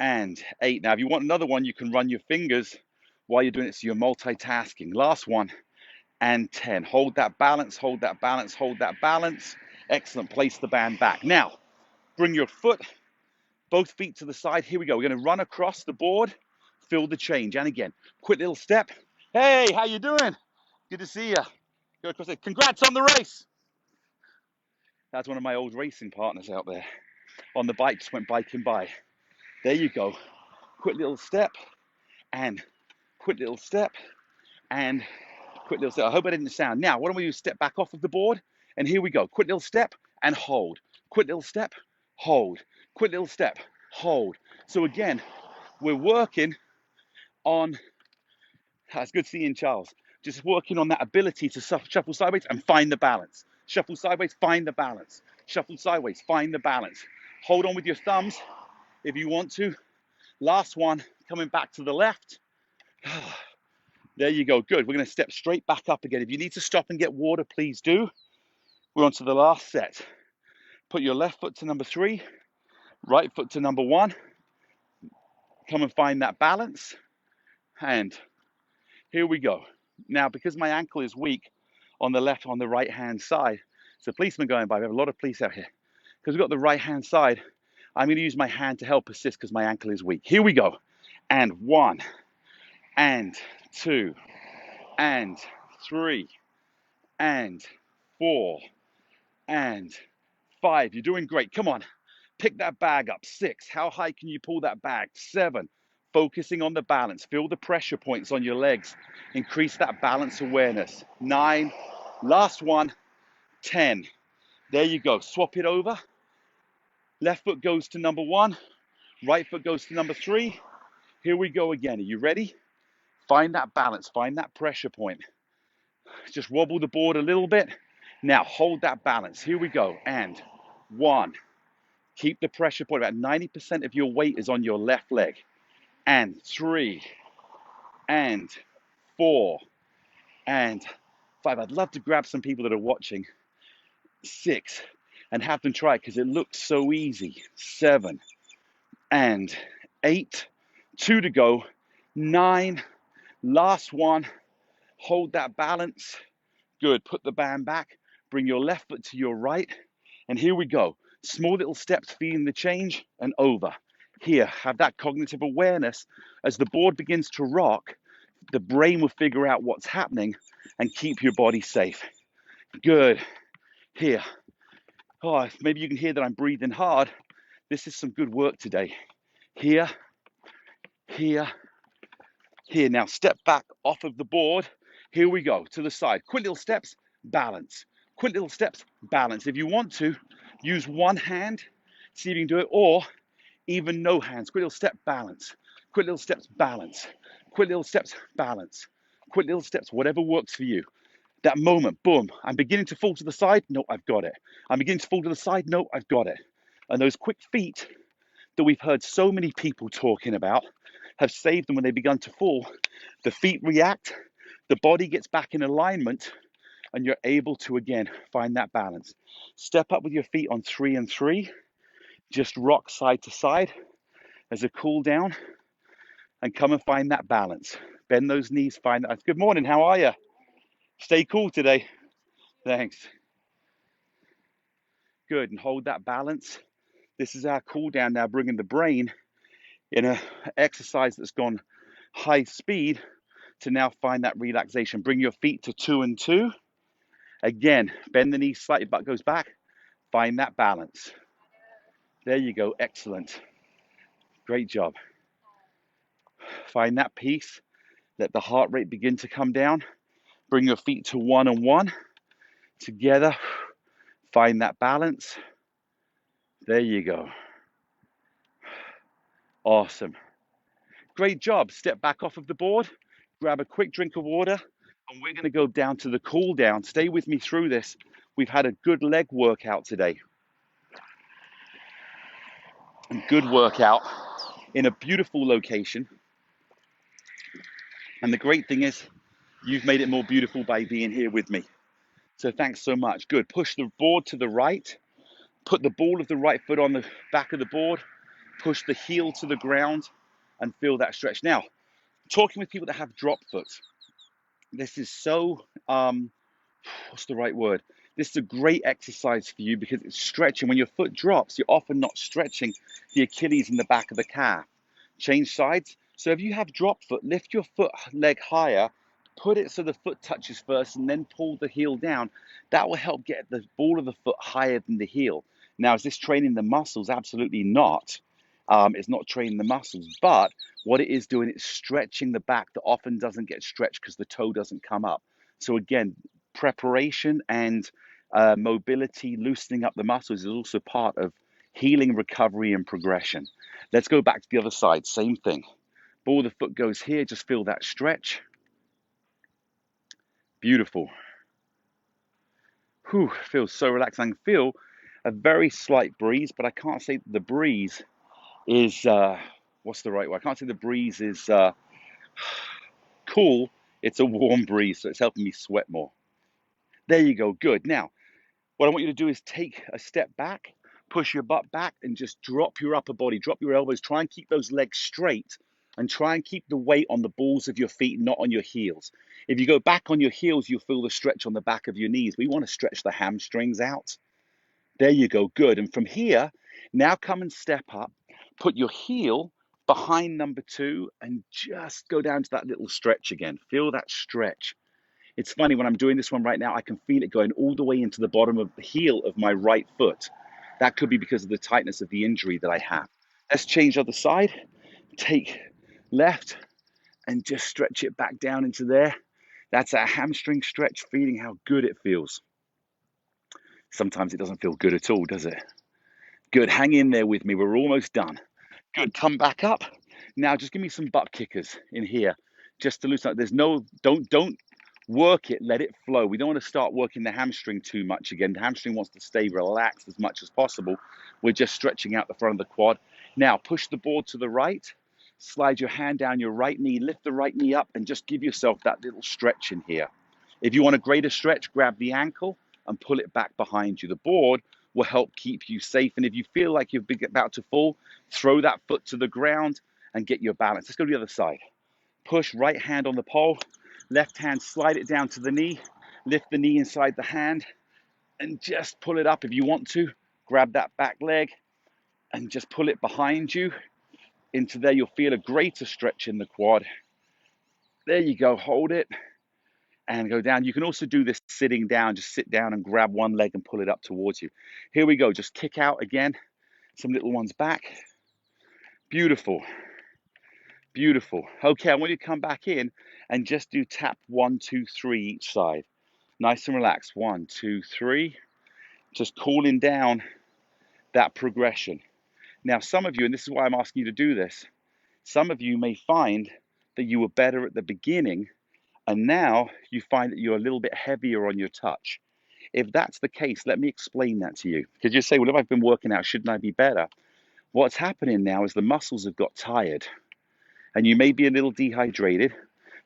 and 8. Now, if you want another one, you can run your fingers while you're doing it, so you're multitasking. Last one and 10. Hold that balance, hold that balance, hold that balance. Excellent. Place the band back. Now, bring your foot, both feet to the side. Here we go. We're going to run across the board, feel the change. And again, quick little step. Hey, how you doing? Good to see you. Go across there. Congrats on the race. That's one of my old racing partners out there on the bike, just went biking by. There you go. Quick little step and quick little step and quick little step. I hope I didn't sound. Now, what do we do? Step back off of the board. And here we go. Quick little step and hold. Quick little step, hold. Quick little step, hold. So again, we're working on That's good seeing Charles. Just working on that ability to shuffle sideways and find the balance. Shuffle sideways, find the balance. Shuffle sideways, find the balance. Hold on with your thumbs if you want to. Last one, coming back to the left. There you go, good. We're gonna step straight back up again. If you need to stop and get water, please do. We're on to the last set. Put your left foot to number 3, right foot to number 1. Come and find that balance. And here we go. Now, because my ankle is weak on the right hand side, so policemen going by, we have a lot of police out here. Because we've got the right hand side, I'm going to use my hand to help assist because my ankle is weak. Here we go. And 1, and 2, and 3, and 4, and 5. You're doing great. Come on. Pick that bag up. 6. How high can you pull that bag? 7. Focusing on the balance. Feel the pressure points on your legs. Increase that balance awareness. 9. Last one. 10. There you go. Swap it over. Left foot goes to number 1. Right foot goes to number 3. Here we go again. Are you ready? Find that balance. Find that pressure point. Just wobble the board a little bit. Now hold that balance. Here we go. And 1. Keep the pressure point. About 90% of your weight is on your left leg. And 3. And 4. And 5. I'd love to grab some people that are watching. 6. And have them try it because it looks so easy. 7. And 8. 2 to go. 9. Last one. Hold that balance. Good. Put the band back. Bring your left foot to your right. And here we go. Small little steps, feeling the change and over. Here, have that cognitive awareness. As the board begins to rock, the brain will figure out what's happening and keep your body safe. Good. Here. Oh, maybe you can hear that I'm breathing hard. This is some good work today. Here, here, here. Now step back off of the board. Here we go, to the side. Quick little steps, balance. Quick little steps, balance. If you want to, use one hand, see if you can do it, or even no hands. Quick little step, balance. Quick little steps, balance. Quick little steps, balance. Quick little steps, whatever works for you. That moment, boom, I'm beginning to fall to the side. No, I've got it. I'm beginning to fall to the side. No, I've got it. And those quick feet that we've heard so many people talking about have saved them when they begun to fall. The feet react, the body gets back in alignment, and you're able to, again, find that balance. Step up with your feet on 3 and 3. Just rock side to side as a cool down and come and find that balance. Bend those knees, find that. Good morning, how are you? Stay cool today. Thanks. Good, and hold that balance. This is our cool down now, bringing the brain in an exercise that's gone high speed to now find that relaxation. Bring your feet to 2 and 2. Again, bend the knees slightly, butt goes back. Find that balance. There you go, excellent. Great job. Find that peace. Let the heart rate begin to come down. Bring your feet to 1 and 1. Together, find that balance. There you go. Awesome. Great job. Step back off of the board, grab a quick drink of water, and we're going to go down to the cool down. Stay with me through this. We've had a good leg workout today. Good workout in a beautiful location. And the great thing is, you've made it more beautiful by being here with me. So thanks so much. Good. Push the board to the right. Put the ball of the right foot on the back of the board. Push the heel to the ground and feel that stretch. Now, talking with people that have drop foot, this is so, what's the right word? This is a great exercise for you because it's stretching. When your foot drops, you're often not stretching the Achilles in the back of the calf. Change sides. So if you have drop foot, lift your foot leg higher, put it so the foot touches first and then pull the heel down. That will help get the ball of the foot higher than the heel. Now, is this training the muscles? Absolutely not. It's not training the muscles, but what it is doing, it's stretching the back that often doesn't get stretched because the toe doesn't come up. So again, preparation and mobility, loosening up the muscles is also part of healing, recovery, and progression. Let's go back to the other side. Same thing. Ball of the foot goes here. Just feel that stretch. Beautiful. Whew, feels so relaxing. I feel a very slight breeze, but I can't say the breeze is, what's the right word? I can't say the breeze is cool. It's a warm breeze, so it's helping me sweat more. There you go. Good. Now, what I want you to do is take a step back, push your butt back, and just drop your upper body, drop your elbows. Try and keep those legs straight and try and keep the weight on the balls of your feet, not on your heels. If you go back on your heels, you'll feel the stretch on the back of your knees. We want to stretch the hamstrings out. There you go. Good. And from here, now come and step up, put your heel behind number two, and just go down to that little stretch again. Feel that stretch. It's funny, when I'm doing this one right now, I can feel it going all the way into the bottom of the heel of my right foot. That could be because of the tightness of the injury that I have. Let's change other side. Take left and just stretch it back down into there. That's a hamstring stretch, feeling how good it feels. Sometimes it doesn't feel good at all, does it? Good, hang in there with me. We're almost done. Good, come back up. Now just give me some butt kickers in here, just to loosen up. There's no, don't work it, let it flow. We don't want to start working the hamstring too much again. The hamstring wants to stay relaxed as much as possible. We're just stretching out the front of the quad. Now push the board to the right, slide your hand down your right knee, lift the right knee up, and just give yourself that little stretch in here. If you want a greater stretch, grab the ankle and pull it back behind you. The board will help keep you safe. And if you feel like you're about to fall, throw that foot to the ground and get your balance. Let's go to the other side. Push, right hand on the pole, left hand, slide it down to the knee, lift the knee inside the hand, and just pull it up if you want to. Grab that back leg and just pull it behind you. Into there, you'll feel a greater stretch in the quad. There you go, hold it and go down. You can also do this sitting down. Just sit down and grab one leg and pull it up towards you. Here we go, just kick out again. Some little ones back. Beautiful. Beautiful. Okay, I want you to come back in and just do tap 1, 2, 3 each side. Nice and relaxed. 1, 2, 3. Just cooling down that progression. Now, some of you, and this is why I'm asking you to do this, some of you may find that you were better at the beginning and now you find that you're a little bit heavier on your touch. If that's the case, let me explain that to you. Because you say, well, if I've been working out, shouldn't I be better? What's happening now is the muscles have got tired and you may be a little dehydrated.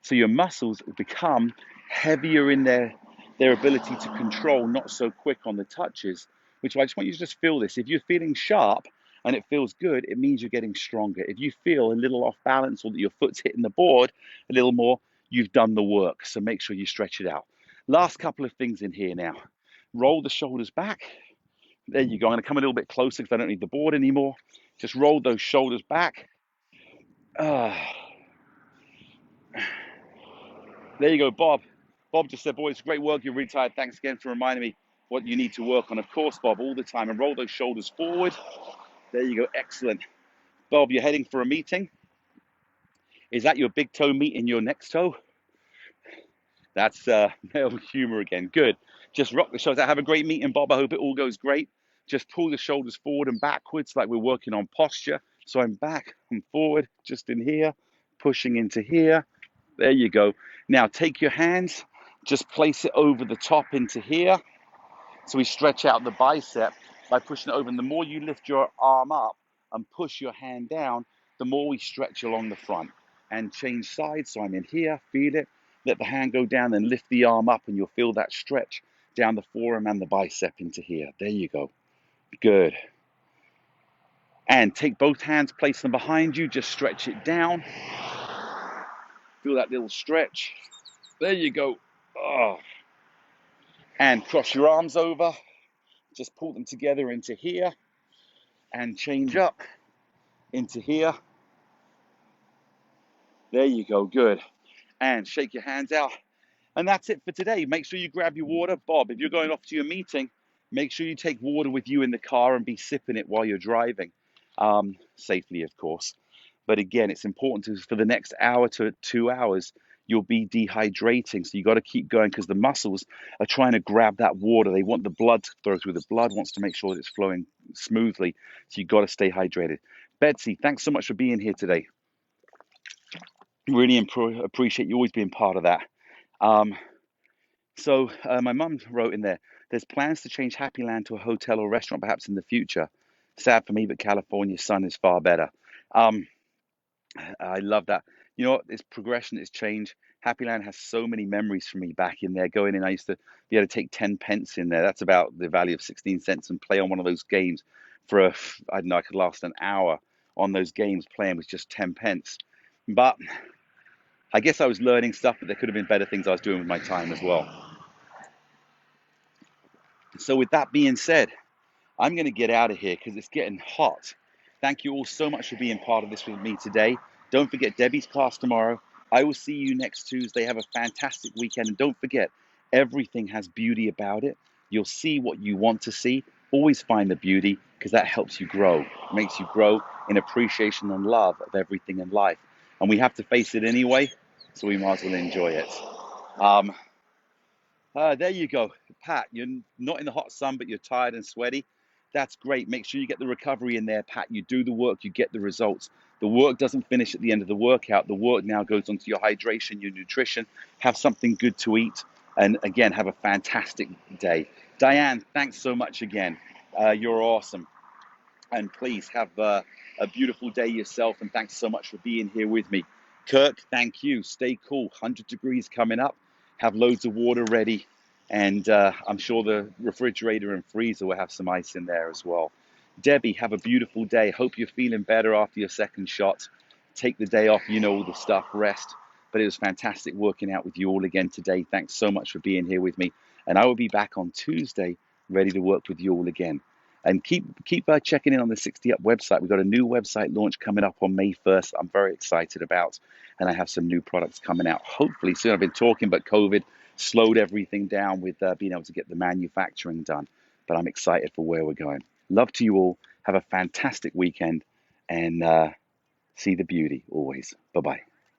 So your muscles become heavier in their ability to control, not so quick on the touches, which I just want you to just feel this. If you're feeling sharp and it feels good, it means you're getting stronger. If you feel a little off balance or that your foot's hitting the board a little more, you've done the work. So make sure you stretch it out. Last couple of things in here now. Roll the shoulders back. There you go. I'm going to come a little bit closer because I don't need the board anymore. Just roll those shoulders back. Ah. There you go, Bob. Bob just said, boy, it's great work. You're really tired. Thanks again for reminding me what you need to work on. Of course, Bob, all the time. And roll those shoulders forward. There you go. Excellent. Bob, you're heading for a meeting. Is that your big toe meeting your next toe? That's male humor again. Good. Just rock the shoulders. Have a great meeting, Bob. I hope it all goes great. Just pull the shoulders forward and backwards like we're working on posture. So I'm back and forward, just in here, pushing into here. There you go. Now take your hands, just place it over the top into here. So we stretch out the bicep by pushing it over. And the more you lift your arm up and push your hand down, the more we stretch along the front. And change sides. So I'm in here, feel it. Let the hand go down, then lift the arm up, and you'll feel that stretch down the forearm and the bicep into here. There you go. Good. And take both hands, place them behind you, just stretch it down. Feel that little stretch. There you go. Oh. And cross your arms over. Just pull them together into here and change up into here. There you go. Good. And shake your hands out. And that's it for today. Make sure you grab your water. Bob, if you're going off to your meeting, make sure you take water with you in the car and be sipping it while you're driving. Safely, of course. But again, it's important for the next hour to 2 hours, you'll be dehydrating. So you got to keep going because the muscles are trying to grab that water. They want the blood to flow through. The blood wants to make sure that it's flowing smoothly. So you got to stay hydrated. Betsy, thanks so much for being here today. Really appreciate you always being part of that. So my mum wrote in there, there's plans to change Happy Land to a hotel or restaurant perhaps in the future. Sad for me, but California's sun is far better. Um, I love that. You know what? It's progression, it's change. Happy Land has so many memories for me back in there. Going in, I used to be able to take 10 pence in there. That's about the value of 16 cents and play on one of those games for I don't know, I could last an hour on those games playing with just 10 pence. But I guess I was learning stuff, but there could have been better things I was doing with my time as well. So with that being said, I'm going to get out of here because it's getting hot. Thank you all so much for being part of this with me today. Don't forget Debbie's class tomorrow. I will see you next Tuesday. Have a fantastic weekend. And don't forget, everything has beauty about it. You'll see what you want to see. Always find the beauty because that helps you grow. It makes you grow in appreciation and love of everything in life. And we have to face it anyway, so we might as well enjoy it. Um, there you go, Pat. You're not in the hot sun, but you're tired and sweaty. That's great. Make sure you get the recovery in there, Pat. You do the work, you get the results. The work doesn't finish at the end of the workout. The work now goes onto your hydration, your nutrition. Have something good to eat. And again, have a fantastic day. Diane, thanks so much again. You're awesome. And please have a beautiful day yourself. And thanks so much for being here with me. Kirk, thank you. Stay cool. 100 degrees coming up. Have loads of water ready. And I'm sure the refrigerator and freezer will have some ice in there as well. Debbie, have a beautiful day. Hope you're feeling better after your second shot. Take the day off. You know all the stuff. Rest. But it was fantastic working out with you all again today. Thanks so much for being here with me. And I will be back on Tuesday ready to work with you all again. And keep checking in on the 60 Up website. We've got a new website launch coming up on May 1st. I'm very excited about, and I have some new products coming out hopefully soon. I've been talking, but COVID slowed everything down with being able to get the manufacturing done. But I'm excited for where we're going. Love to you all. Have a fantastic weekend, and see the beauty always. Bye bye.